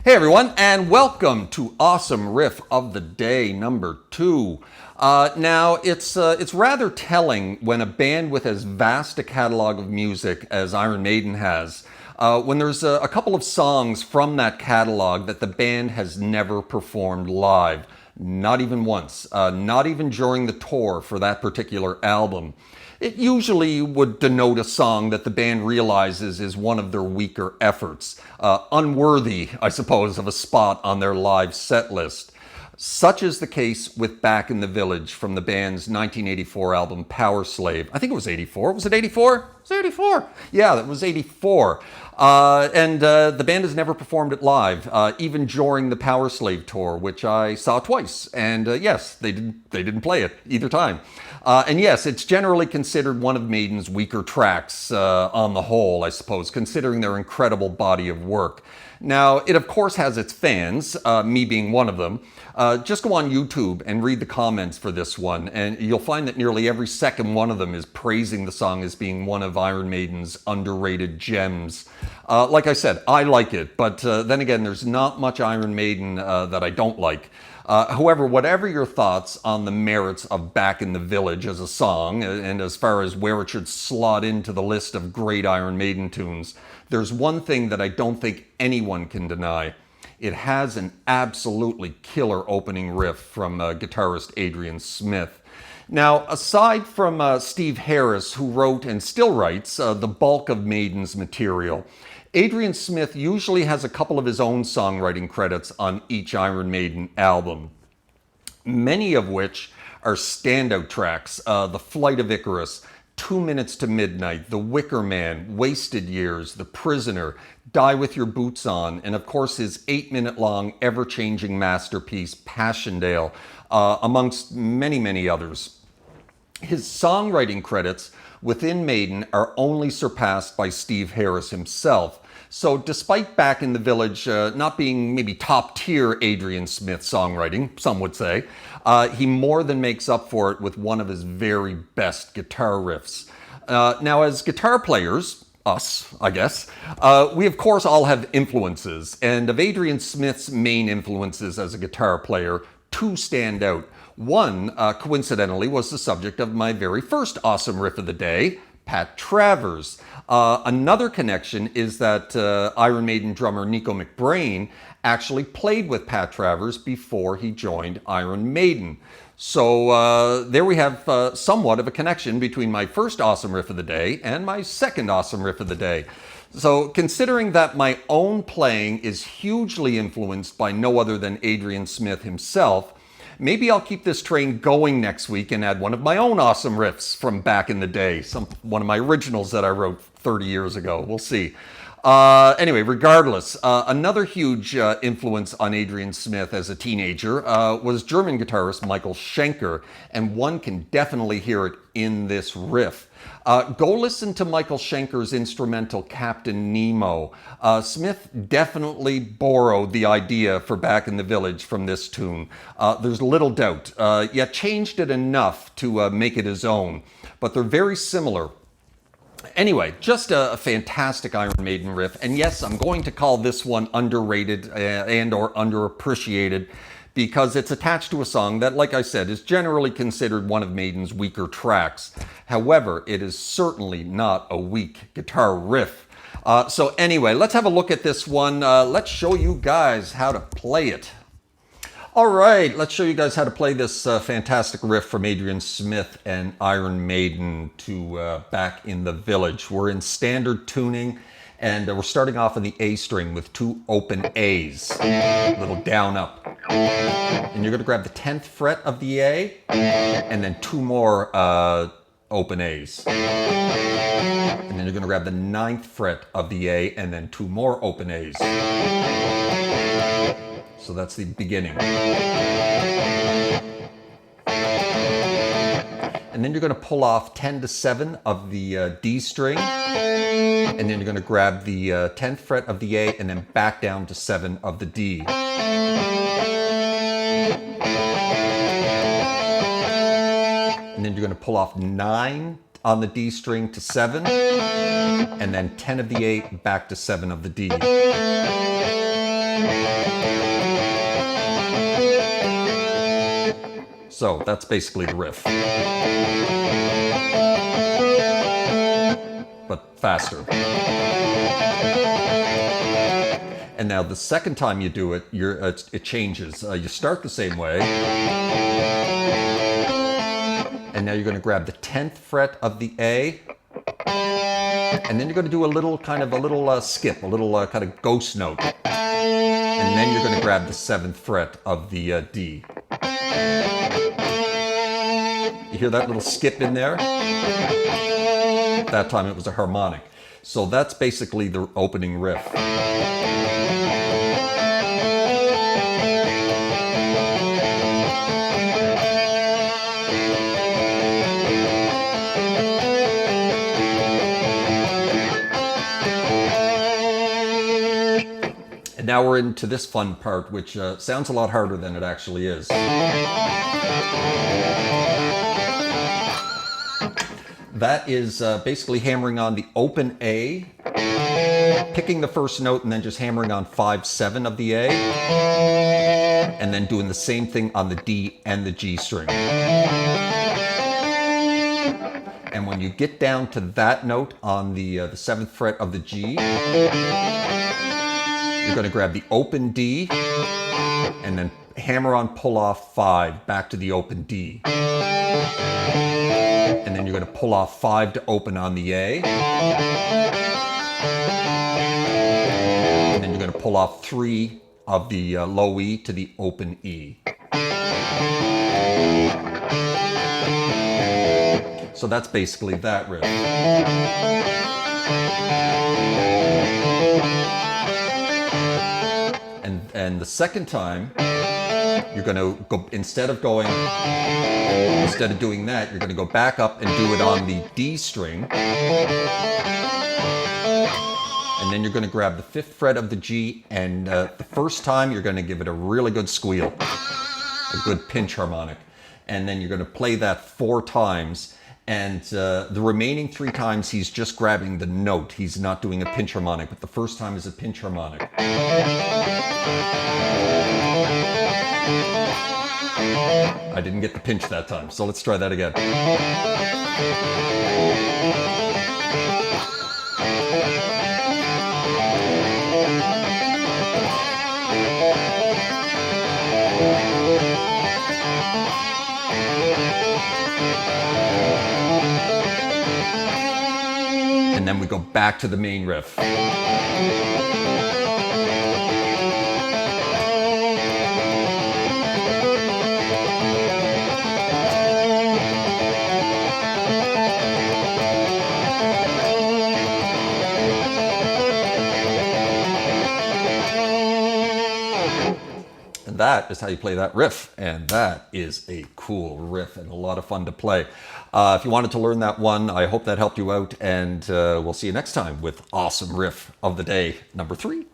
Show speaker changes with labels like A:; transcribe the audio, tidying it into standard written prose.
A: Hey everyone, and welcome to Awesome Riff of the Day number 2. Now, it's rather telling when a band with as vast a catalog of music as Iron Maiden has, when there's a couple of songs from that catalog that the band has never performed live. Not even once. Not even during the tour for that particular album. It usually would denote a song that the band realizes is one of their weaker efforts. Unworthy, I suppose, of a spot on their live set list. Such is the case with Back in the Village from the band's 1984 album Power Slave. I think it was 84. Was it 84? It was 84. Yeah, that was 84. The band has never performed it live, even during the Power Slave tour, which I saw twice. And yes, they didn't play it either time. And yes, it's generally considered one of Maiden's weaker tracks on the whole, I suppose, considering their incredible body of work. Now, it of course has its fans, me being one of them. Just go on YouTube and read the comments for this one, and you'll find that nearly every second one of them is praising the song as being one of Iron Maiden's underrated gems. Like I said, I like it, but then again, there's not much Iron Maiden that I don't like. However, whatever your thoughts on the merits of Back in the Village as a song, and as far as where it should slot into the list of great Iron Maiden tunes, there's one thing that I don't think anyone can deny. It has an absolutely killer opening riff from guitarist Adrian Smith. Now, aside from Steve Harris, who wrote and still writes the bulk of Maiden's material, Adrian Smith usually has a couple of his own songwriting credits on each Iron Maiden album, many of which are standout tracks. The Flight of Icarus, 2 Minutes to Midnight, The Wicker Man, Wasted Years, The Prisoner, Die With Your Boots On, and of course his 8-minute-long, ever-changing masterpiece, Passchendaele, amongst many, many others. His songwriting credits within Maiden are only surpassed by Steve Harris himself. So despite Back in the Village not being maybe top-tier Adrian Smith songwriting, some would say, he more than makes up for it with one of his very best guitar riffs. Now, as guitar players, us, I guess, we of course all have influences, and of Adrian Smith's main influences as a guitar player, 2 stand out. One, coincidentally, was the subject of my very first Awesome Riff of the Day, Pat Travers. Another connection is that Iron Maiden drummer Nico McBrain actually played with Pat Travers before he joined Iron Maiden. So there we have somewhat of a connection between my first Awesome Riff of the Day and my second Awesome Riff of the Day. So considering that my own playing is hugely influenced by no other than Adrian Smith himself, maybe I'll keep this train going next week and add one of my own awesome riffs from back in the day. One of my originals that I wrote 30 years ago. We'll see. Anyway, regardless, another huge influence on Adrian Smith as a teenager was German guitarist Michael Schenker, and one can definitely hear it in this riff. Go listen to Michael Schenker's instrumental Captain Nemo. Smith definitely borrowed the idea for Back in the Village from this tune. There's little doubt, yet changed it enough to make it his own. But they're very similar. Anyway, just a fantastic Iron Maiden riff. And yes, I'm going to call this one underrated and or underappreciated because it's attached to a song that, like I said, is generally considered one of Maiden's weaker tracks. However, it is certainly not a weak guitar riff. So anyway, let's have a look at this one. Let's show you guys how to play it. All right, let's show you guys how to play this fantastic riff from Adrian Smith and Iron Maiden to Back in the Village. We're in standard tuning, and we're starting off on the A string with 2 open A's, a little down up. And you're going to grab the 10th fret of the A, and then 2 more open A's. And then you're going to grab the 9th fret of the A, and then 2 more open A's. So that's the beginning. And then you're going to pull off 10 to 7 of the D string. And then you're going to grab the 10th fret of the A and then back down to 7 of the D. And then you're going to pull off 9 on the D string to 7. And then 10 of the A back to 7 of the D. So that's basically the riff. But faster. And now the second time you do it, it changes. You start the same way. And now you're going to grab the 10th fret of the A. And then you're going to do a little skip, a little kind of ghost note. And then you're going to grab the 7th fret of the D. You hear that little skip in there? That time it was a harmonic. So that's basically the opening riff. And now we're into this fun part, which sounds a lot harder than it actually is. That is basically hammering on the open A, picking the first note and then just hammering on 5, 7 of the A, and then doing the same thing on the D and the G string. And when you get down to that note on the 7th fret of the G, you're going to grab the open D and then hammer on pull off 5 back to the open D. And then you're going to pull off 5 to open on the A. And then you're going to pull off 3 of the low E to the open E. So that's basically that riff. And the second time, you're going to go, instead of doing that, you're going to go back up and do it on the D string. And then you're going to grab the 5th fret of the G, and the first time you're going to give it a really good squeal, a good pinch harmonic. And then you're going to play that 4 times. And the remaining 3 times he's just grabbing the note. He's not doing a pinch harmonic, but the first time is a pinch harmonic. I didn't get the pinch that time, so let's try that again. And then we go back to the main riff. And that is how you play that riff. And that is a cool riff and a lot of fun to play. If you wanted to learn that one, I hope that helped you out. And we'll see you next time with awesome riff of the day number 3.